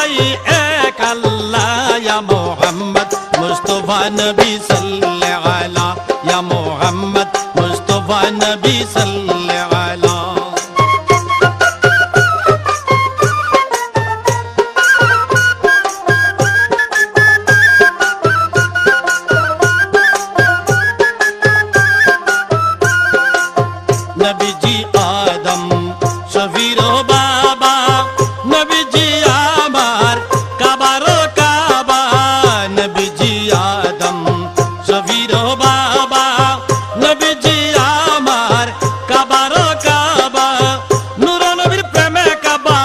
দুটাই এক আল্লাহ ইয়া মুহাম্মদ মুস্তাফা নবী সাল্লাল্লাহু আলা ইয়া মুহাম্মদ মুস্তাফা নবী সাল্লাল্লাহু আলা নবীজি আদম শফির বাবা নবীজি আমার কাবার কাবা নবীজি আদম শফির বাবা নবীজি আমার কাবার কাবা নূর নবীর প্রেমে কাবা